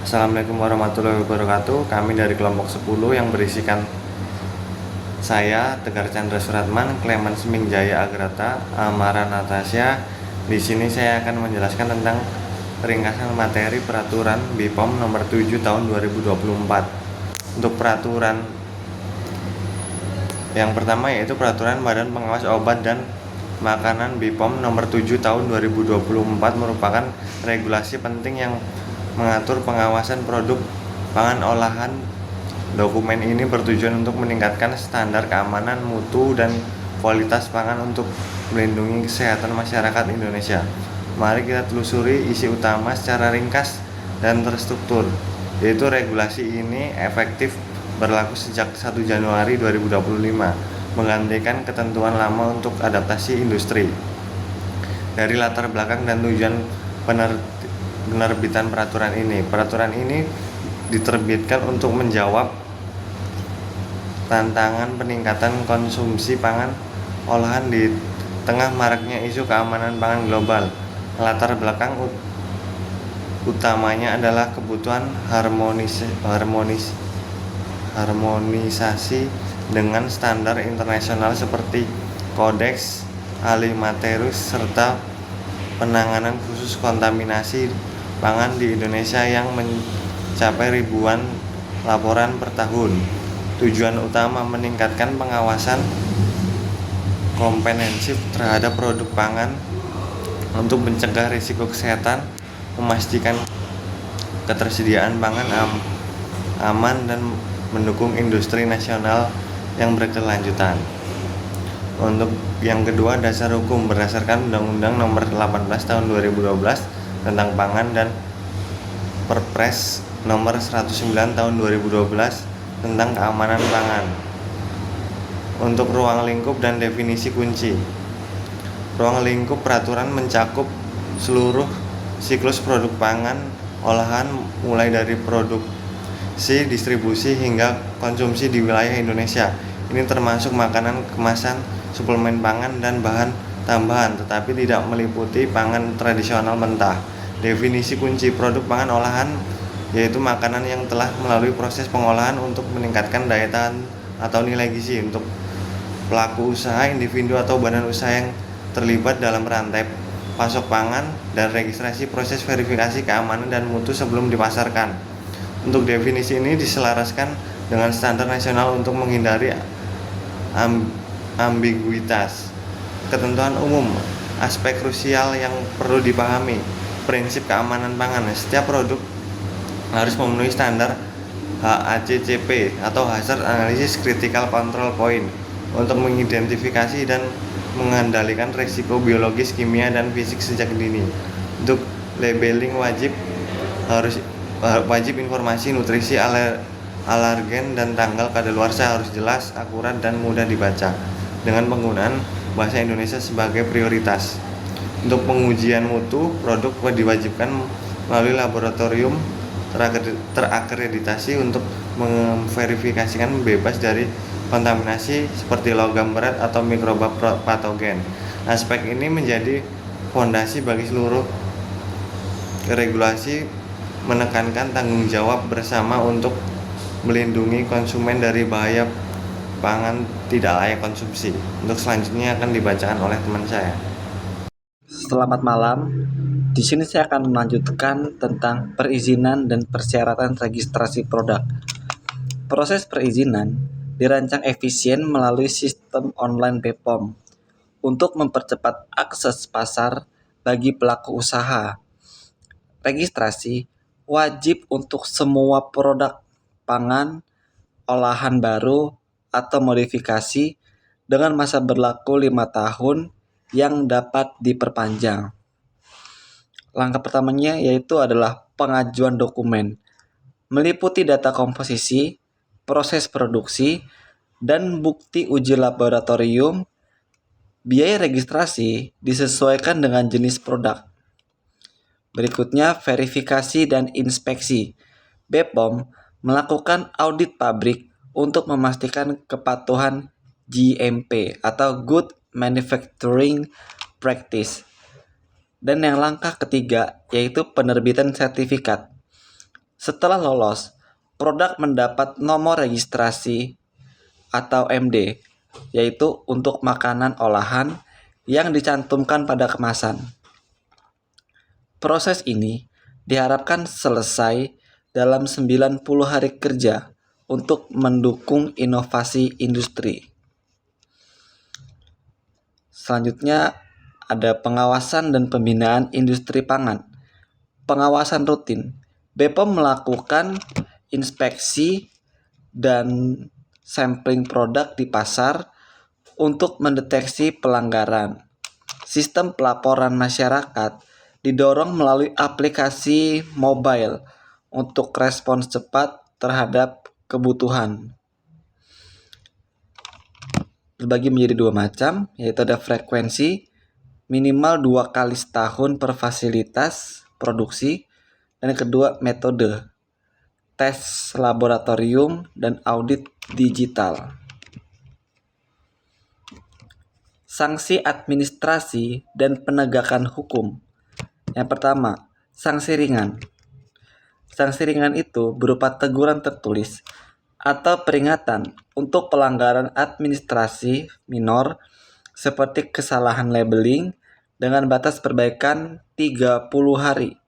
Assalamualaikum warahmatullahi wabarakatuh. Kami dari kelompok 10 yang berisikan saya, Tegar Chandra Suratman, Clemens Mingjaya Agrata, Amara Natasha. Di sini saya akan menjelaskan tentang ringkasan materi peraturan BPOM nomor 7 tahun 2024. Untuk peraturan yang pertama yaitu peraturan Badan Pengawas Obat dan Makanan BPOM nomor 7 tahun 2024 merupakan regulasi penting yang mengatur pengawasan produk pangan olahan. Dokumen ini bertujuan untuk meningkatkan standar keamanan, mutu, dan kualitas pangan untuk melindungi kesehatan masyarakat Indonesia. Mari kita telusuri isi utama secara ringkas dan terstruktur, yaitu regulasi ini efektif berlaku sejak 1 Januari 2025, menggantikan ketentuan lama untuk adaptasi industri. Dari latar belakang dan tujuan penerbitan peraturan ini diterbitkan untuk menjawab tantangan peningkatan konsumsi pangan olahan di tengah maraknya isu keamanan pangan global. Latar belakang utamanya adalah kebutuhan harmonisasi dengan standar internasional seperti Kodeks Alimentarus serta penanganan khusus kontaminasi pangan di Indonesia yang mencapai ribuan laporan per tahun. Tujuan utama meningkatkan pengawasan komprehensif terhadap produk pangan untuk mencegah risiko kesehatan, memastikan ketersediaan pangan aman dan mendukung industri nasional yang berkelanjutan. Untuk yang kedua, dasar hukum berdasarkan Undang-Undang Nomor 18 Tahun 2012 tentang pangan dan Perpres Nomor 109 Tahun 2012 tentang keamanan pangan. Untuk ruang lingkup dan definisi kunci. Ruang lingkup peraturan mencakup seluruh siklus produk pangan olahan mulai dari produksi, distribusi hingga konsumsi di wilayah Indonesia. Ini termasuk makanan kemasan, suplemen pangan dan bahan tambahan, tetapi tidak meliputi pangan tradisional mentah. Definisi kunci produk pangan olahan yaitu makanan yang telah melalui proses pengolahan untuk meningkatkan daya tahan atau nilai gizi. Untuk pelaku usaha, individu atau badan usaha yang terlibat dalam rantai pasok pangan dan registrasi proses verifikasi keamanan dan mutu sebelum dipasarkan. Untuk definisi ini diselaraskan dengan standar nasional untuk menghindari ambiguitas. Ketentuan umum, aspek krusial yang perlu dipahami. Prinsip keamanan pangan, setiap produk harus memenuhi standar HACCP atau Hazard Analysis Critical Control Point untuk mengidentifikasi dan mengendalikan risiko biologis, kimia, dan fisik sejak dini. Untuk labeling wajib informasi nutrisi, alergen, dan tanggal kadaluarsa harus jelas, akurat, dan mudah dibaca dengan penggunaan bahasa Indonesia sebagai prioritas. Untuk pengujian mutu, produk diwajibkan melalui laboratorium terakreditasi untuk memverifikasikan bebas dari kontaminasi seperti logam berat atau mikroba patogen. Aspek ini menjadi fondasi bagi seluruh regulasi, menekankan tanggung jawab bersama untuk melindungi konsumen dari bahaya pangan tidak layak konsumsi. Untuk selanjutnya akan dibacakan oleh teman saya. Selamat malam. Di sini saya akan melanjutkan tentang perizinan dan persyaratan registrasi produk. Proses perizinan dirancang efisien melalui sistem online BPOM untuk mempercepat akses pasar bagi pelaku usaha. Registrasi wajib untuk semua produk pangan, olahan baru, atau modifikasi dengan masa berlaku 5 tahun yang dapat diperpanjang. Langkah pertamanya yaitu adalah pengajuan dokumen, meliputi data komposisi, proses produksi, dan bukti uji laboratorium. Biaya registrasi disesuaikan dengan jenis produk. Berikutnya, verifikasi dan inspeksi. BPOM melakukan audit pabrik untuk memastikan kepatuhan GMP atau Good Manufacturing Practice. Dan yang langkah ketiga yaitu penerbitan sertifikat. Setelah lolos, produk mendapat nomor registrasi atau MD, yaitu untuk makanan olahan yang dicantumkan pada kemasan. Proses ini diharapkan selesai dalam 90 hari kerja untuk mendukung inovasi industri. Selanjutnya ada pengawasan dan pembinaan industri pangan. Pengawasan rutin. BPOM melakukan inspeksi dan sampling produk di pasar untuk mendeteksi pelanggaran. Sistem pelaporan masyarakat didorong melalui aplikasi mobile untuk respons cepat terhadap kebutuhan. Terbagi menjadi dua macam, yaitu ada frekuensi minimal 2 kali setahun per fasilitas produksi, dan yang kedua metode tes laboratorium dan audit digital. Sanksi administrasi dan penegakan hukum. Yang pertama, sanksi ringan. Sanksi ringan itu berupa teguran tertulis atau peringatan untuk pelanggaran administrasi minor seperti kesalahan labeling dengan batas perbaikan 30 hari.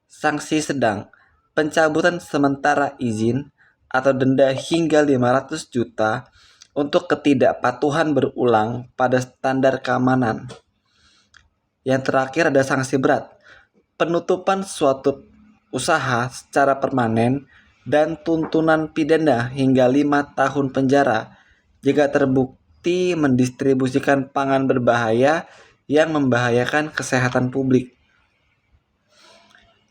Sanksi sedang, pencabutan sementara izin atau denda hingga 500 juta untuk ketidakpatuhan berulang pada standar keamanan. Yang terakhir ada sanksi berat, penutupan suatu usaha secara permanen dan tuntunan pidana hingga 5 tahun penjara jika terbukti mendistribusikan pangan berbahaya yang membahayakan kesehatan publik.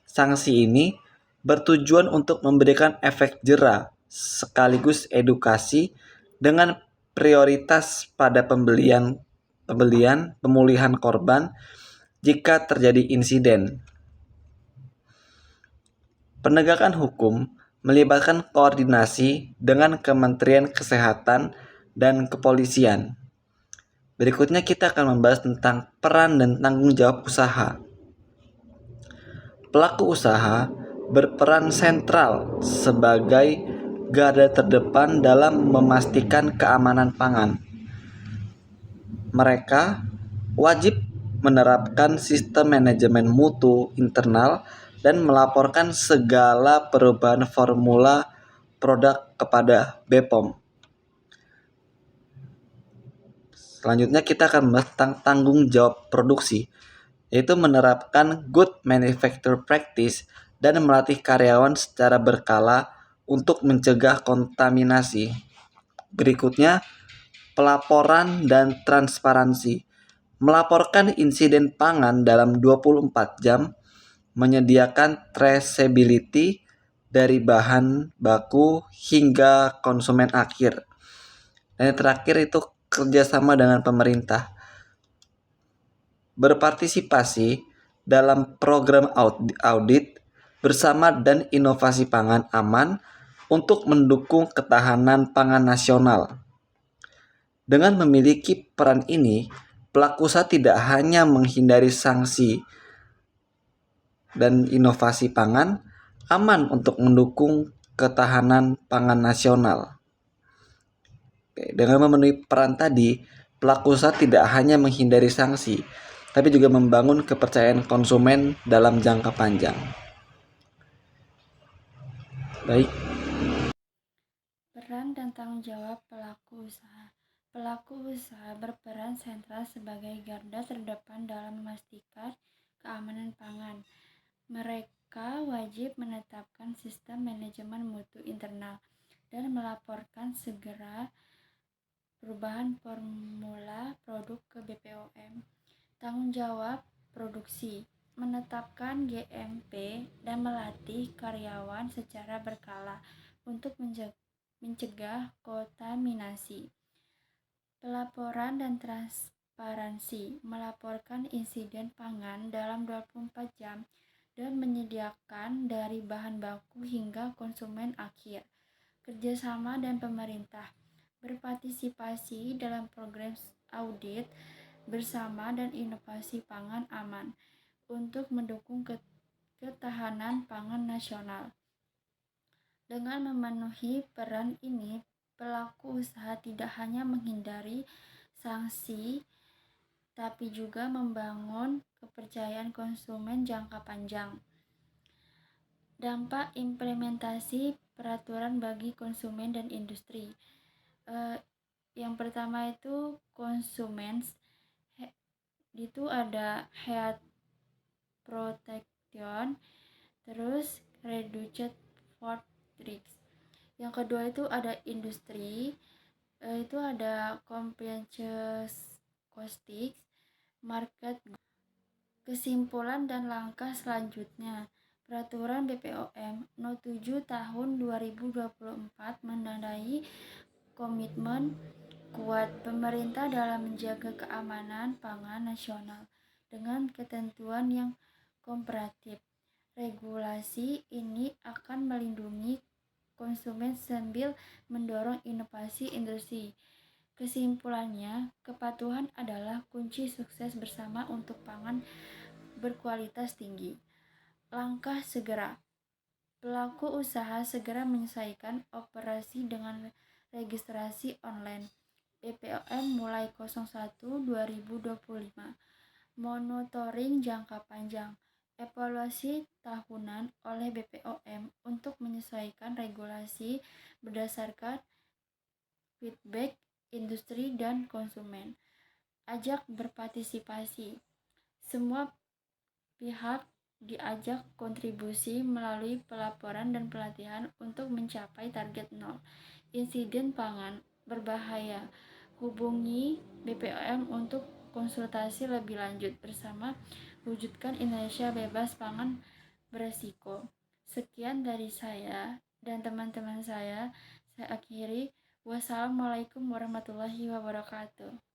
Sanksi ini bertujuan untuk memberikan efek jera sekaligus edukasi dengan prioritas pada pemulihan korban jika terjadi insiden. Penegakan hukum melibatkan koordinasi dengan Kementerian Kesehatan dan Kepolisian. Berikutnya kita akan membahas tentang peran dan tanggung jawab usaha. Pelaku usaha berperan sentral sebagai garda terdepan dalam memastikan keamanan pangan. Mereka wajib menerapkan sistem manajemen mutu internal dan melaporkan segala perubahan formula produk kepada BPOM. Selanjutnya kita akan membahas tentang tanggung jawab produksi, yaitu menerapkan good manufacture practice dan melatih karyawan secara berkala untuk mencegah kontaminasi. Berikutnya, pelaporan dan transparansi. Melaporkan insiden pangan dalam 24 jam, menyediakan traceability dari bahan baku hingga konsumen akhir. Dan yang terakhir itu kerjasama dengan pemerintah. Berpartisipasi dalam program audit bersama dan inovasi pangan aman untuk mendukung ketahanan pangan nasional. Dengan memiliki peran ini, pelaku usaha tidak hanya menghindari sanksi dan inovasi pangan, aman untuk mendukung ketahanan pangan nasional. Dengan memenuhi peran tadi, pelaku usaha tidak hanya menghindari sanksi, tapi juga membangun kepercayaan konsumen dalam jangka panjang. Baik. Peran dan tanggung jawab pelaku usaha. Pelaku usaha berperan sentral sebagai garda terdepan dalam memastikan keamanan pangan. Mereka wajib menetapkan sistem manajemen mutu internal dan melaporkan segera perubahan formula produk ke BPOM. Tanggung jawab produksi, menetapkan GMP dan melatih karyawan secara berkala untuk mencegah kontaminasi. Pelaporan dan transparansi, melaporkan insiden pangan dalam 24 jam dan menyediakan dari bahan baku hingga konsumen akhir. Kerjasama dan pemerintah, berpartisipasi dalam program audit bersama dan inovasi pangan aman untuk mendukung ketahanan pangan nasional. Dengan memenuhi peran ini, pelaku usaha tidak hanya menghindari sanksi, tapi juga membangun kepercayaan konsumen jangka panjang. Dampak implementasi peraturan bagi konsumen dan industri. Yang pertama itu konsumen, itu ada health protection, terus reduced fraud risks. Yang kedua itu ada industri, itu ada compliance costing, market. Kesimpulan dan langkah selanjutnya. Peraturan BPOM No. 7 Tahun 2024 menandai komitmen kuat pemerintah dalam menjaga keamanan pangan nasional dengan ketentuan yang komparatif. Regulasi ini akan melindungi konsumen sambil mendorong inovasi industri. Kesimpulannya, kepatuhan adalah kunci sukses bersama untuk pangan berkualitas tinggi. Langkah segera. Pelaku usaha segera menyelesaikan operasi dengan registrasi online. BPOM mulai 01/2025. Monitoring jangka panjang. Evaluasi tahunan oleh BPOM untuk menyesuaikan regulasi berdasarkan feedback industri dan konsumen. Ajak berpartisipasi. Semua pihak diajak kontribusi melalui pelaporan dan pelatihan untuk mencapai target nol. Insiden pangan berbahaya. Hubungi BPOM untuk konsultasi lebih lanjut bersama wujudkan Indonesia bebas pangan beresiko. Sekian dari saya dan teman-teman saya akhiri. Wassalamualaikum warahmatullahi wabarakatuh.